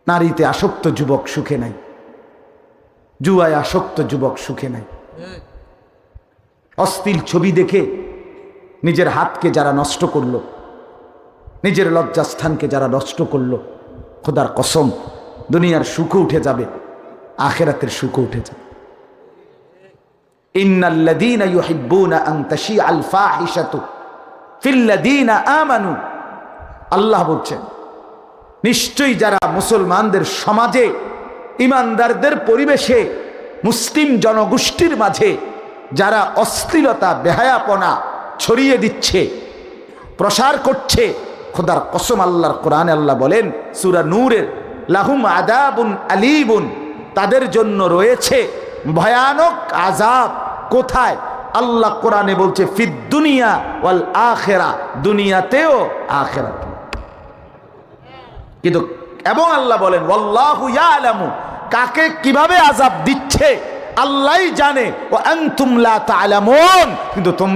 নারীতে আসক্ত যুবক সুখে নাই, জুয়ায় আসক্ত যুবক সুখে নাই। অশ্লীল ছবি দেখে নিজের হাতকে যারা নষ্ট করলো, নিজের লজ্জাস্থানকে যারা নষ্ট করলো, খোদার কসম দুনিয়ার সুখও উঠে যাবে, আখিরাতের সুখও উঠে যাবে। ইন্নাল্লাযীনা ইউহিব্বুনা আন তাশিআল ফাহিশাতু ফিল্লাযীনা আমানু, আল্লাহ বলছেন নিশ্চয়ই যারা মুসলমানদের সমাজে, ইমানদারদের পরিবেশে, মুসলিম জনগোষ্ঠীর মাঝে যারা অশ্লীলতা বেহায়াপনা ছড়িয়ে দিচ্ছে, প্রসার করছে, খোদার কসম আল্লাহর কোরআনে আল্লাহ বলেন সূরা নূরের, লাহুম আযাবুন আলীমুন, তাদের জন্য রয়েছে ভয়ানক আযাব। কোথায়? আল্লাহ কোরআনে বলছে ফিদ দুনিয়া ওয়াল আখিরা, দুনিয়াতেও আখিরাতে। কিন্তু এবং আল্লাহ বলেন ওয়াল্লাহু ইয়ালামু, কাকে কিভাবে আযাব দিচ্ছে আল্লাহই জানে, ওয়া আনতুম লা তা'লামুন, কিন্তু তোমরা